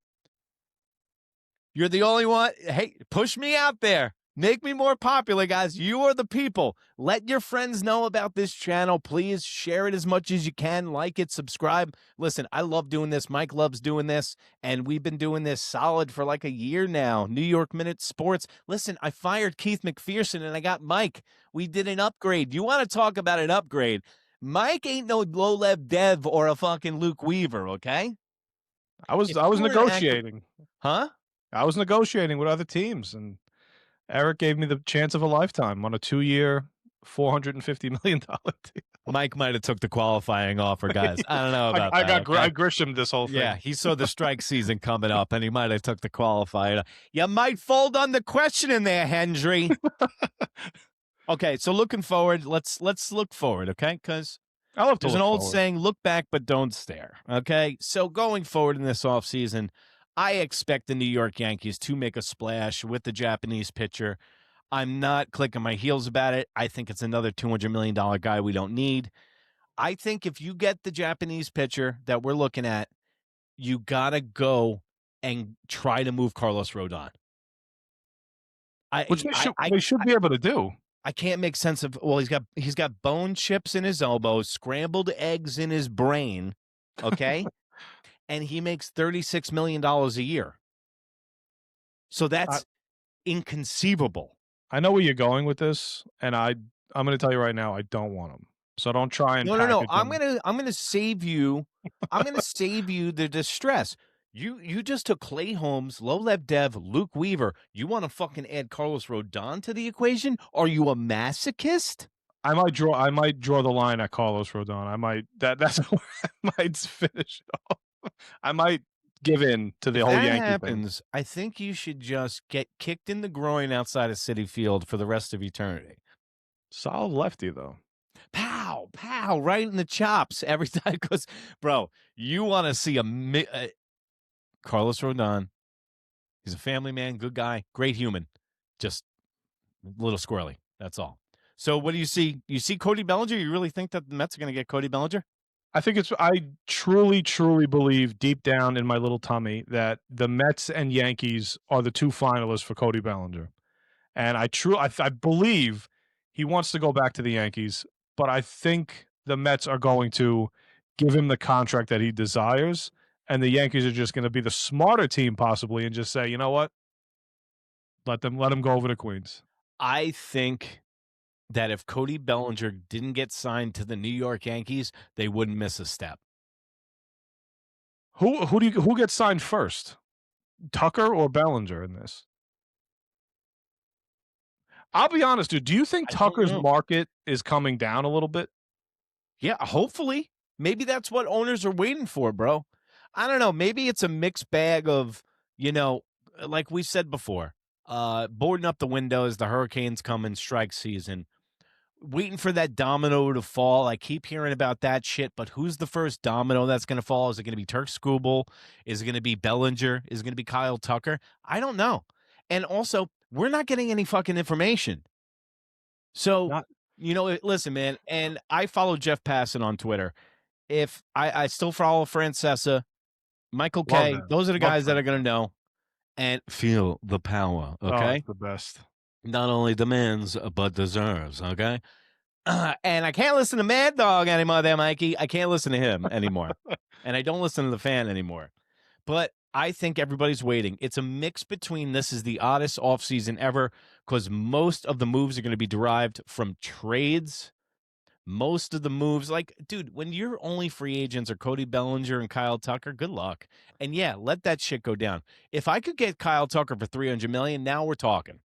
You're the only one. Hey, push me out there. Make me more popular, guys. You are the people. Let your friends know about this channel. Please share it as much as you can. Like it, subscribe. Listen, I love doing this. Mike loves doing this. And we've been doing this solid for like a year now. New York Minute Sports. Listen, I fired Keith McPherson and I got Mike. We did an upgrade. You want to talk about an upgrade? Mike ain't no low-level dev or a fucking Luke Weaver, okay? I was negotiating. Huh? I was negotiating with other teams, and Eric gave me the chance of a lifetime on a 2-year, $450 million deal. Mike might have took the qualifying offer, guys. I don't know about that. I Grishomed this whole thing. Yeah, he saw the strike season coming up, and he might have took the qualifier. You might fold on the question in there, Hendry. Okay, so looking forward, let's look forward, okay? Because there's an old saying, look back but don't stare, okay? So going forward in this offseason, I expect the New York Yankees to make a splash with the Japanese pitcher. I'm not clicking my heels about it. I think it's another $200 million guy we don't need. I think if you get the Japanese pitcher that we're looking at, you got to go and try to move Carlos Rodon. Which they should be able to do. I can't make sense of. Well, he's got bone chips in his elbows, scrambled eggs in his brain, okay, and he makes $36 million a year. So that's inconceivable. I know where you're going with this, and I'm going to tell you right now, I don't want him. So don't try and no. I'm gonna save you. I'm gonna save you the distress. You just took Clay Holmes, Low-Lev Dev, Luke Weaver. You want to fucking add Carlos Rodon to the equation? Are you a masochist? I might draw the line at Carlos Rodon. That's where I might finish it off. I might give in to the whole Yankee happens, thing. I think you should just get kicked in the groin outside of Citi Field for the rest of eternity. Solid lefty though. Pow, right in the chops every time. Because, bro, you want to see Carlos Rodon. He's a family man, good guy, great human, just a little squirrely. That's all. So what do you see? You see Cody Bellinger? You really think that the Mets are going to get Cody Bellinger? I truly, truly believe deep down in my little tummy that the Mets and Yankees are the two finalists for Cody Bellinger. And I believe he wants to go back to the Yankees, but I think the Mets are going to give him the contract that he desires. And the Yankees are just going to be the smarter team possibly and just say, you know what? Let him go over to Queens. I think that if Cody Bellinger didn't get signed to the New York Yankees, they wouldn't miss a step. Who gets signed first? Tucker or Bellinger in this? I'll be honest, dude. Do you think Tucker's market is coming down a little bit? Yeah, hopefully. Maybe that's what owners are waiting for, bro. I don't know. Maybe it's a mixed bag of you know, like we said before, boarding up the windows, the hurricanes coming, strike season, waiting for that domino to fall. I keep hearing about that shit, but who's the first domino that's going to fall? Is it going to be Turk Skubal? Is it going to be Bellinger? Is it going to be Kyle Tucker? I don't know. And also, we're not getting any fucking information. So, Not listen, man, and I follow Jeff Passan on Twitter. If I still follow Francesa, Michael love K, him. those are the Love guys that are Frank. going to know and feel the power, Oh, okay? it's the best. Not only demands, but deserves, okay? And I can't listen to Mad Dog anymore there, Mikey. I can't listen to him anymore. And I don't listen to the fan anymore. But I think everybody's waiting. It's a mix between this is the oddest offseason ever because most of the moves are going to be derived from trades. Most of the moves, like, dude, when your only free agents are Cody Bellinger and Kyle Tucker, good luck. And yeah, let that shit go down. If I could get Kyle Tucker for $300 million, now we're talking.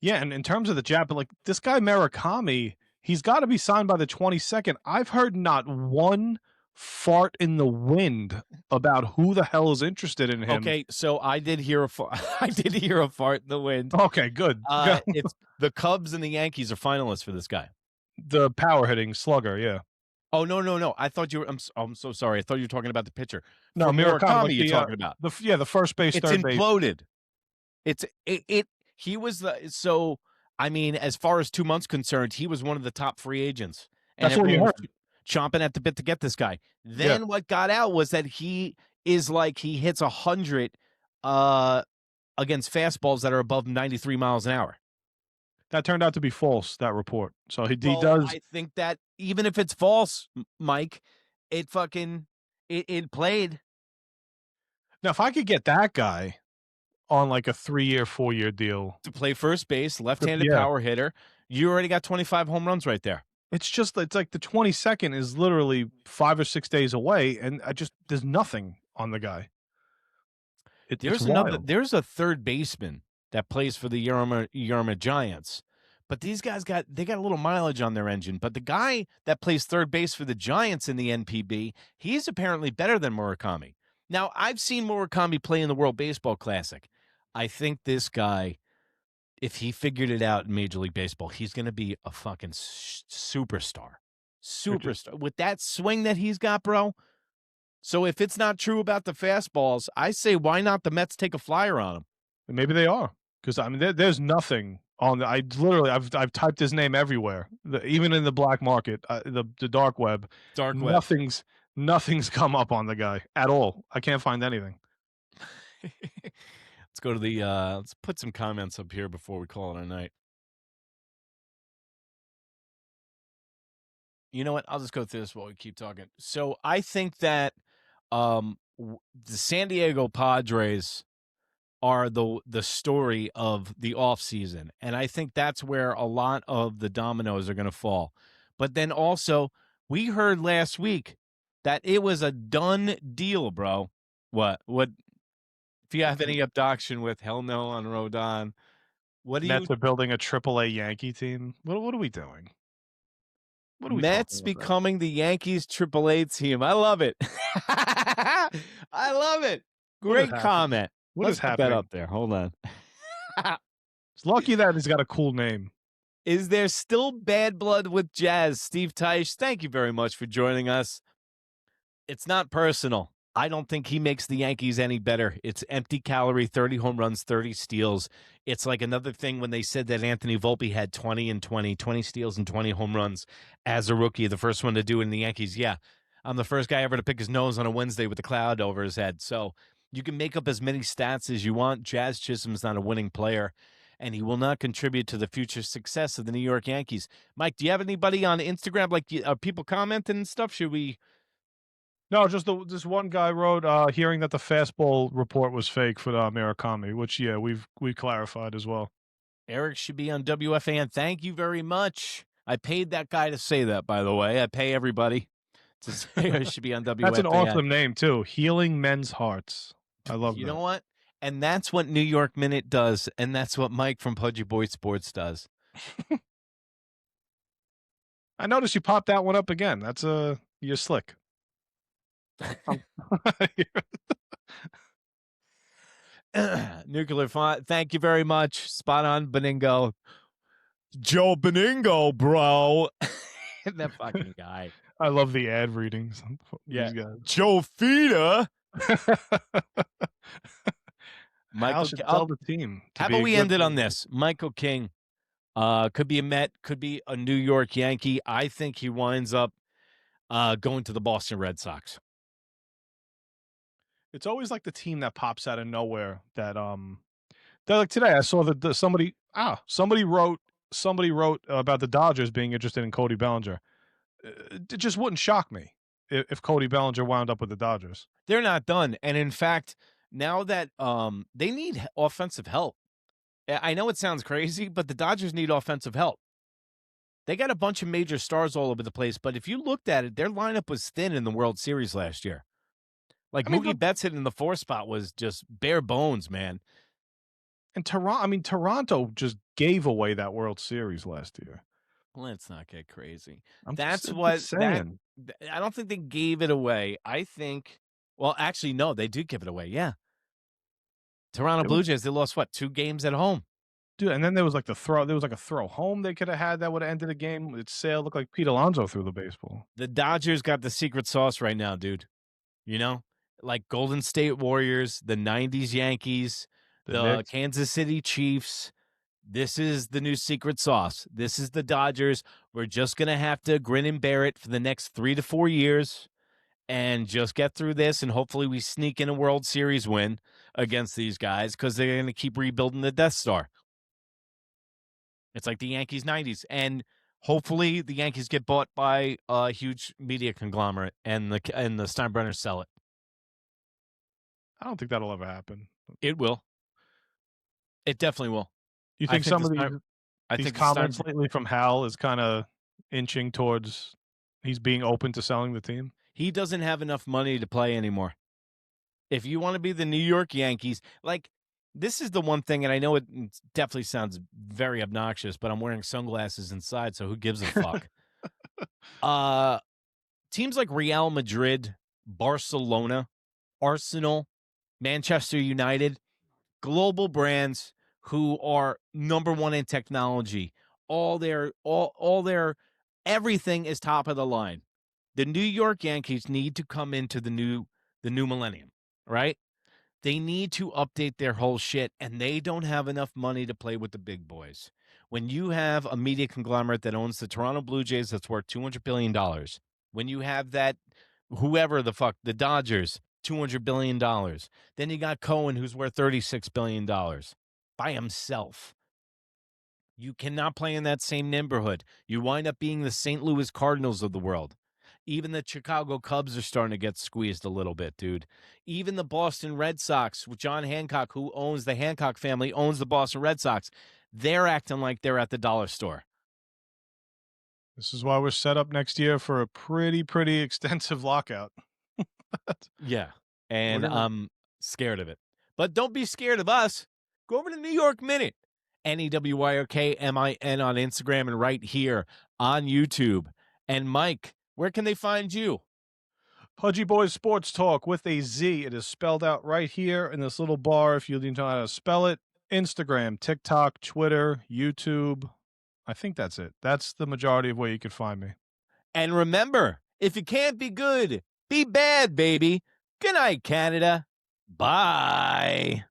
Yeah, and in terms of the Jap, like this guy Murakami, he's got to be signed by the 22nd. I've heard not one fart in the wind about who the hell is interested in him. Okay, so I did hear a I did hear a fart in the wind. Okay, good. It's the Cubs and the Yankees are finalists for this guy. The power hitting slugger, yeah. Oh no! I thought you were. I'm so sorry. I thought you were talking about the pitcher. No, For Murakami, like you're talking about. the first base, It's third base. imploded. He was so. I mean, as far as 2 months concerned, he was one of the top free agents, and That's what you everyone heard. was chomping at the bit to get this guy. Then what got out was that he is like he hits 100 against fastballs that are above 93 miles an hour. That turned out to be false, that report. So he Well, does. I think that even if it's false, Mike, it fucking it played. Now, if I could get that guy on like a 3-year, 4-year deal To play first base, left-handed yeah. power hitter, you already got 25 home runs right there. It's like the 22nd is literally 5 or 6 days away, and there's nothing on the guy. It's wild. There's a third baseman that plays for the Yarmouth Giants. But these guys got a little mileage on their engine. But the guy that plays third base for the Giants in the NPB, he's apparently better than Murakami. Now, I've seen Murakami play in the World Baseball Classic. I think this guy, if he figured it out in Major League Baseball, he's going to be a fucking superstar. Superstar. With that swing that he's got, bro. So if it's not true about the fastballs, I say why not the Mets take a flyer on him? Maybe they are, because I mean there's nothing on. I've typed his name everywhere, even in the black market, the dark web. Nothing's come up on the guy at all. I can't find anything. Let's go to the let's put some comments up here before we call it a night. You know what? I'll just go through this while we keep talking. So I think that the San Diego Padres are the story of the offseason. And I think that's where a lot of the dominoes are going to fall. But then also, we heard last week that it was a done deal, bro. What? If you have any abduction with hell no on Rodon, what do you... Mets are building a AAA Yankee team. What are we doing? What are we Mets becoming the Yankees AAA team. I love it. I love it. Great comment. Let's put that up there. Hold on. It's lucky that he's got a cool name. Is there still bad blood with Jazz? Steve Teish, thank you very much for joining us. It's not personal. I don't think he makes the Yankees any better. It's empty calorie, 30 home runs, 30 steals. It's like another thing when they said that Anthony Volpe had 20 steals and 20 home runs as a rookie, the first one to do it in the Yankees. Yeah, I'm the first guy ever to pick his nose on a Wednesday with a cloud over his head. So you can make up as many stats as you want. Jazz Chisholm's not a winning player, and he will not contribute to the future success of the New York Yankees. Mike, do you have anybody on Instagram, like people commenting and stuff? Should we... No, just this one guy wrote, hearing that the fastball report was fake for Murakami, which we clarified as well. Eric should be on WFAN. Thank you very much. I paid that guy to say that, by the way. I pay everybody to say I should be on WFAN. That's an awesome name too. Healing Men's Hearts. I love that. You know what? And that's what New York Minute does, and that's what Mike from Pudgy Boy Sports does. I noticed you popped that one up again. That's you're slick. Nuclear font. Thank you very much. Spot on, Beningo. Joe Beningo, bro. That fucking guy. I love the ad readings. Yeah. These guys. Joe Fida. Hal should tell the team. How about we end it on this? Michael King could be a Met, could be a New York Yankee. I think he winds up going to the Boston Red Sox. It's always like the team that pops out of nowhere that like today I saw that somebody wrote about the Dodgers being interested in Cody Bellinger. It just wouldn't shock me if Cody Bellinger wound up with the Dodgers. They're not done. And in fact, now that they need offensive help. I know it sounds crazy, but the Dodgers need offensive help. They got a bunch of major stars all over the place, but if you looked at it, their lineup was thin in the World Series last year. Like Mookie Betts hitting the 4 spot was just bare bones, man. And Toronto just gave away that World Series last year. Let's not get crazy. I'm That's just what saying. I don't think they gave it away. I think, well, actually, no, they did give it away. Yeah. Toronto Blue Jays, they lost, 2 games at home? Dude, and then there was like a throw home they could have had that would have ended the game. Its sale looked like Pete Alonso threw the baseball. The Dodgers got the secret sauce right now, dude. You know? Like Golden State Warriors, the 90s Yankees, the Kansas City Chiefs. This is the new secret sauce. This is the Dodgers. We're just going to have to grin and bear it for the next 3 to 4 years and just get through this, and hopefully we sneak in a World Series win against these guys because they're going to keep rebuilding the Death Star. It's like the Yankees 90s, and hopefully the Yankees get bought by a huge media conglomerate and the Steinbrenners sell it. I don't think that'll ever happen. It will. It definitely will. You think some of these comments lately from Hal is kind of inching towards he's being open to selling the team? He doesn't have enough money to play anymore. If you want to be the New York Yankees, like, this is the one thing, and I know it definitely sounds very obnoxious, but I'm wearing sunglasses inside, so who gives a fuck? Teams like Real Madrid, Barcelona, Arsenal, Manchester United, global brands who are number one in technology. All their everything is top of the line. The New York Yankees need to come into the new millennium, right? They need to update their whole shit, and they don't have enough money to play with the big boys. When you have a media conglomerate that owns the Toronto Blue Jays that's worth $200 billion, when you have that, whoever the fuck, the Dodgers, $200 billion, then you got Cohen, who's worth $36 billion by himself. You cannot play in that same neighborhood. You wind up being the St. Louis Cardinals of the world. Even the Chicago Cubs are starting to get squeezed a little bit, dude. Even the Boston Red Sox, with John Hancock, who owns the Hancock family, owns the Boston Red Sox. They're acting like they're at the dollar store. This is why we're set up next year for a pretty extensive lockout. Yeah, and I'm scared of it. But don't be scared of us. Go over to New York Minute, NEWYORKMIN on Instagram and right here on YouTube. And Mike, where can they find you? Pudgy Boys Sports Talk with a Z. It is spelled out right here in this little bar if you need to know how to spell it. Instagram, TikTok, Twitter, YouTube. I think that's it. That's the majority of where you can find me. And remember, if you can't be good, be bad, baby. Good night, Canada. Bye.